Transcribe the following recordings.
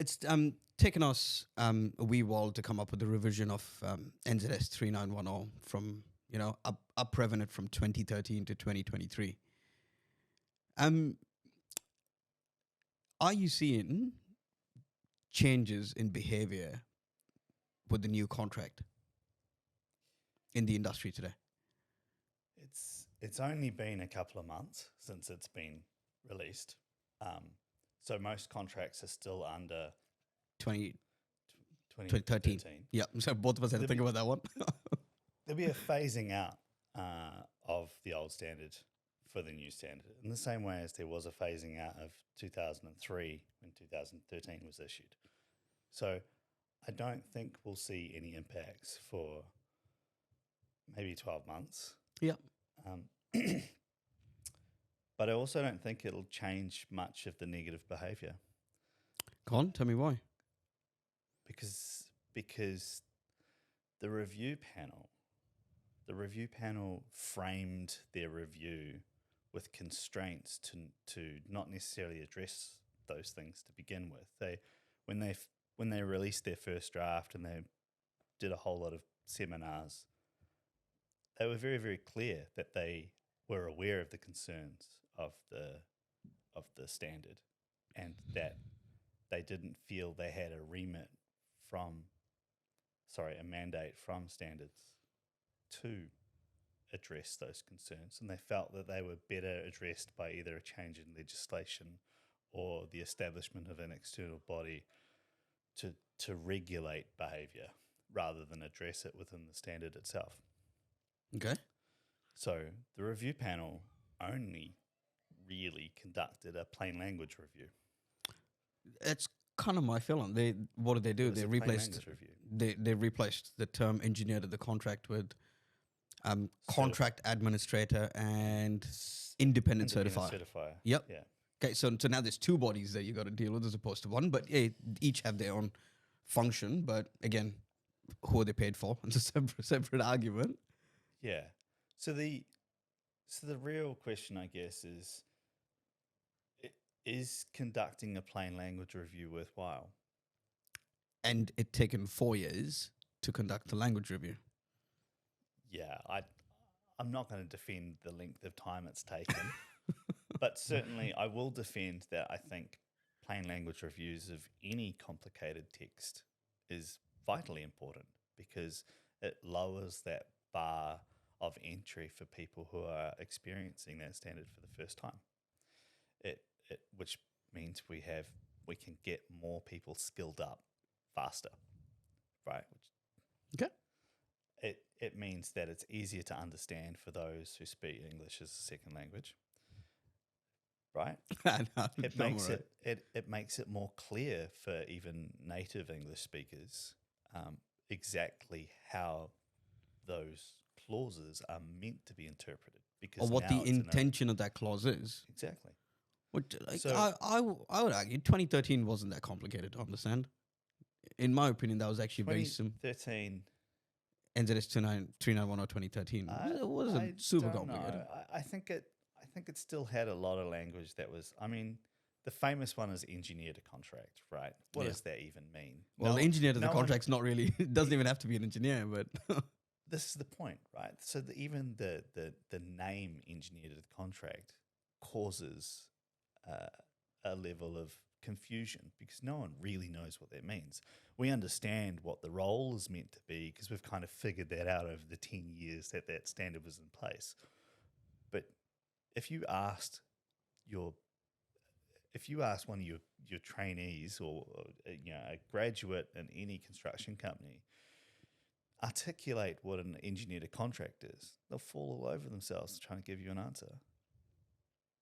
it's taken us a wee while to come up with the revision of NZS 3910 from up Revenant from 2013 to 2023. Um, are you seeing changes in behavior with the new contract in the industry today? It's only been a couple of months since it's been released. So most contracts are still under 20, 2013. 2013. Yeah, so both of us had to think about that one. There'll be a phasing out of the old standard for the new standard, in the same way as there was a phasing out of 2003 when 2013 was issued. So I don't think we'll see any impacts for maybe 12 months. Yeah. But I also don't think it'll change much of the negative behavior. Go on, tell me why. Because the review panel framed their review with constraints to not necessarily address those things to begin with. When they released their first draft and they did a whole lot of seminars, they were very, very clear that they were aware of the concerns of the standard, and that they didn't feel they had a mandate from standards to address those concerns, and they felt that they were better addressed by either a change in legislation or the establishment of an external body to regulate behaviour rather than address it within the standard itself. Okay. So the review panel only really conducted a plain language review. It's kind of my feeling. What did they do? They replaced they replaced the term engineer to the contract with contract administrator and independent certifier. Yep. Yeah. Okay, so now there's two bodies that you got to deal with as opposed to one, but each have their own function. But again, who are they paid for? It's a separate argument. Yeah. So the real question, I guess, is conducting a plain language review worthwhile? And it taken 4 years to conduct a language review. Yeah, I'm not going to defend the length of time it's taken, but certainly I will defend that I think plain language reviews of any complicated text is vitally important because it lowers that bar of entry for people who are experiencing that standard for the first time. Which means we can get more people skilled up faster, right? Okay. It means that it's easier to understand for those who speak English as a second language, right? It makes it more clear for even native English speakers exactly how those clauses are meant to be interpreted, because or what the intention of that clause is. Exactly. Which, I would argue 2013 wasn't that complicated to understand. In my opinion, that was actually very simple. 2013 NZS 3910 2013. It wasn't super complicated. I think it still had a lot of language that was. I mean, the famous one is engineer to contract, right? What does that even mean? Well, engineer to the contract's not really. It doesn't even have to be an engineer, but this is the point, right? So even the name engineer to the contract causes a level of confusion because no one really knows what that means. We understand what the role is meant to be because we've kind of figured that out over the 10 years that standard was in place. But if you asked one of your trainees or a graduate in any construction company, articulate what an engineer to contract is, they'll fall all over themselves trying to give you an answer.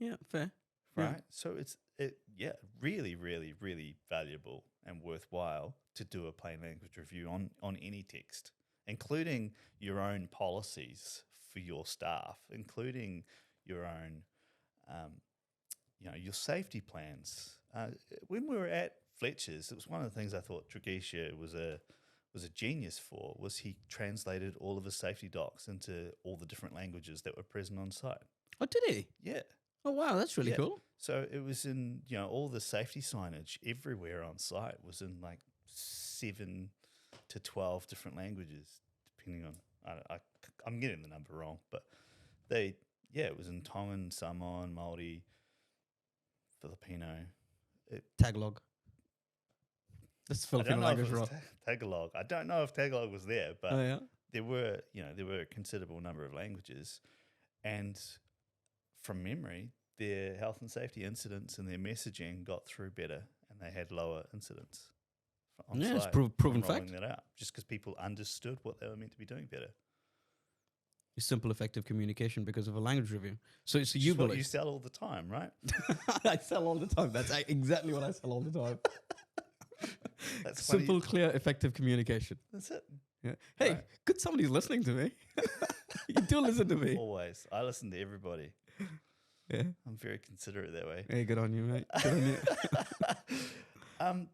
Yeah, fair. Right? Yeah. So it's really, really, really valuable and worthwhile to do a plain language review on any text, including your own policies for your staff, including your own, your safety plans. When we were at Fletcher's, it was one of the things I thought Dragisha was a genius for, was he translated all of his safety docs into all the different languages that were present on site. Oh, did he? Yeah. Oh wow, that's really Yeah. cool. So it was in, all the safety signage everywhere on site was in like 7 to 12 different languages, depending on, I'm getting the number wrong, but it was in Tongan, Samoan, Māori, Filipino. Tagalog. That's I don't Filipino know if language, it was right? Tagalog. I don't know if Tagalog was there, but Oh yeah. there were a considerable number of languages, and from memory, their health and safety incidents and their messaging got through better, and they had lower incidents on Yeah, it's site. proven from rolling fact. that out, just because people understood what they were meant to be doing better. Simple, effective communication because of a language review. So Which you is what believe you sell all the time, right? I sell all the time. That's exactly what I sell all the time. That's funny. Simple, clear, effective communication. That's it. Yeah. Hey, Right. good somebody's listening to me. You do listen to me. Always. I listen to everybody. Yeah. I'm very considerate that way. Hey, good on you, mate. Good on you.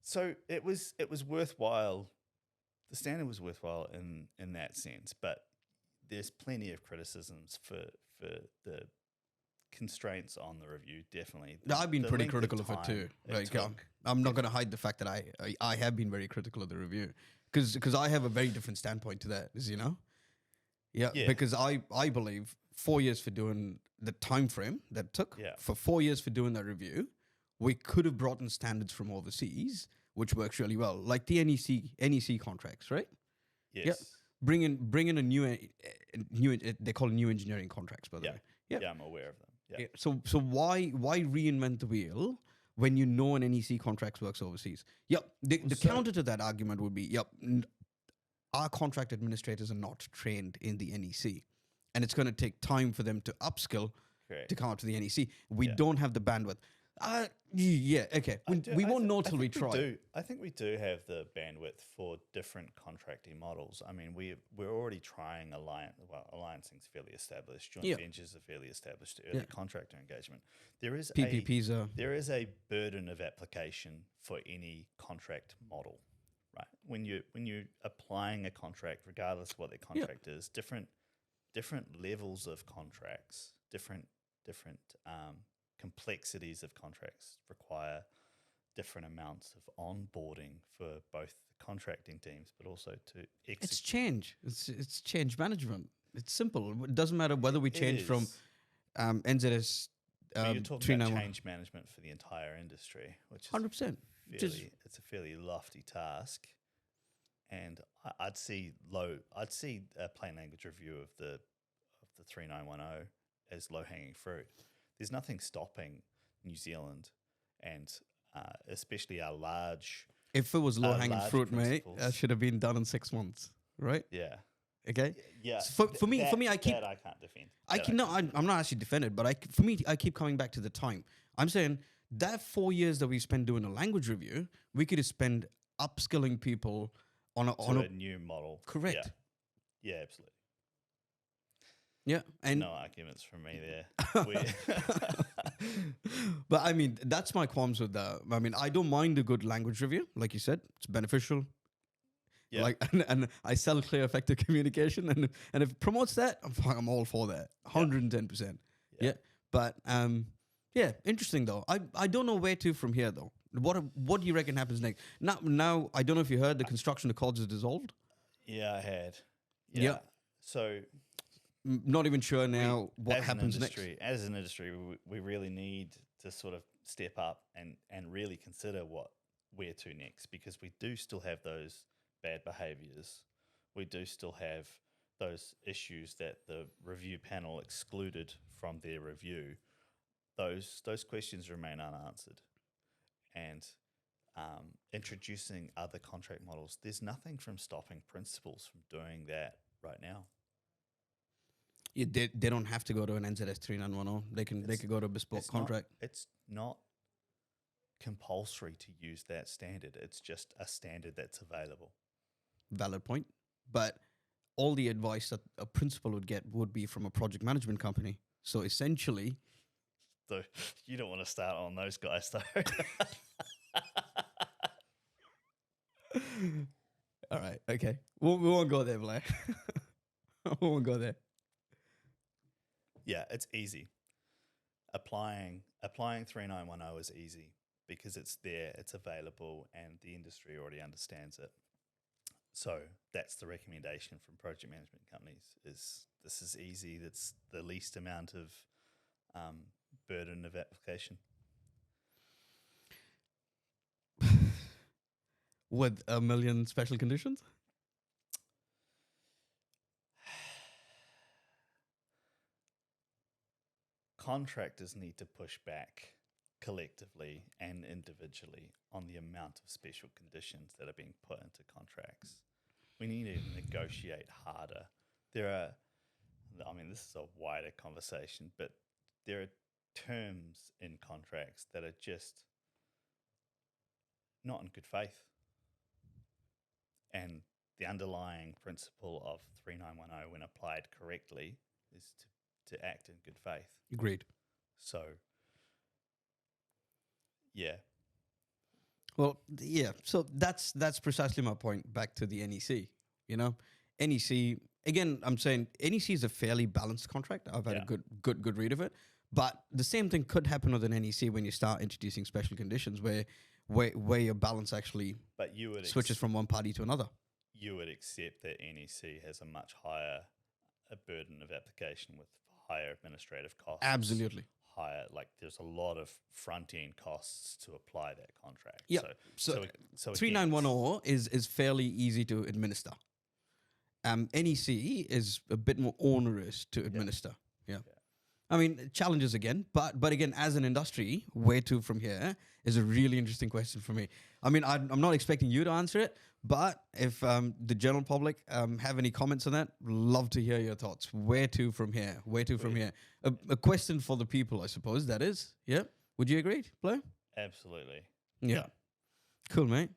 So it was worthwhile. The standard was worthwhile in that sense, but there's plenty of criticisms for the constraints on the review. Definitely, No, I've been The pretty length critical of it time too. Like, took. I'm not going to hide the fact that I have been very critical of the review because I have a very different standpoint to that. Yeah. Yeah. Because I believe 4 years for doing the time frame that it took Yeah. for 4 years for doing that review, we could have brought in standards from overseas, which works really well, like the NEC contracts, right? Yes. Bring in a new they call it new engineering contracts, by the Yeah. way. Yeah, I'm aware of them. Yeah. Yeah. So why reinvent the wheel when you know an NEC contracts works overseas? Yep. The So- counter to that argument would be, our contract administrators are not trained in the NEC, and it's going to take time for them to upskill Correct. to come up to the NEC. We Yeah. don't have the bandwidth. Yeah. Okay. We won't know till we try. I think we do have the bandwidth for different contracting models. I mean, we're already trying alliancing's fairly established. Joint Yeah. ventures are fairly established. Early Yeah. contractor engagement. There is PPPs are. there is a burden of application for any contract model, right? When you're applying a contract, regardless of what the contract is, different levels of contracts, different complexities of contracts require different amounts of onboarding for both the contracting teams, but also to It's execute. change. It's change management. It's simple. It doesn't matter whether we It change from is. NZS But you're talking about 391. change management for the entire industry, which is 100%. it's a fairly lofty task, and I'd see a plain language review of the 3910 as low hanging fruit. There's nothing stopping New Zealand and especially our large, If it was low hanging large fruit, mate, that principles. should have been done in 6 months, right? yeah, Okay. yeah. So for me, I keep. that I can't defend. I That can no, can't I'm not actually defended, but for me, I keep coming back to the time. I'm saying that 4 years that we spent doing a language review, we could have spent upskilling people on to a new model. correct. Yeah, absolutely. Yeah, and No arguments from me there. but I mean, that's my qualms with that. I mean, I don't mind a good language review, like you said, it's beneficial. Yeah. Like, and I sell clear, effective communication, and if it promotes that, I'm all for that, 110%. Yeah. Yeah, but yeah, interesting though. I don't know where to from here though. What do you reckon happens next? Now I don't know if you heard the construction accords is dissolved. Yeah, I had. Yeah. So Not even sure now what as happens an next. industry, As an industry, we really need to sort of step up and really consider where to next, because we do still have those bad behaviours. We do still have those issues that the review panel excluded from their review. Those questions remain unanswered, and introducing other contract models. There's nothing from stopping principals from doing that right now. Yeah, they don't have to go to an NZS 3910. They could go to a bespoke It's not- contract. It's not compulsory to use that standard. It's just a standard that's available. Valid point. But all the advice that a principal would get would be from a project management company. So essentially, So you don't want to start on those guys, though. all right, okay, we won't go there, Blair. We won't go there. Yeah, it's easy. applying 3910 is easy because it's there, it's available, and the industry already understands it. So that's the recommendation from project management companies: is this is easy. That's the least amount of burden of application. With a million special conditions? Contractors need to push back collectively and individually on the amount of special conditions that are being put into contracts. We need to negotiate harder. This is a wider conversation, but there are terms in contracts that are just not in good faith. And the underlying principle of 3910, when applied correctly, is to act in good faith. Agreed. So, yeah. Well, yeah. So that's precisely my point. Back to the NEC. NEC again. I'm saying NEC is a fairly balanced contract. I've had a good read of it. But the same thing could happen with an NEC when you start introducing special conditions, where your balance actually switches from one party to another. You would accept that NEC has a much higher burden of application with higher administrative costs. Absolutely. Higher, there's a lot of front-end costs to apply that contract. Yeah. So 3910 is fairly easy to administer. NEC is a bit more onerous to administer. Yeah. I mean, challenges again, but again, as an industry, where to from here is a really interesting question for me. I mean, I'm not expecting you to answer it, but if the general public have any comments on that, love to hear your thoughts. Where to from here? Where to from here? A question for the people, I suppose, that is. Yeah? Would you agree, Blair? Absolutely. Yeah. Cool, mate.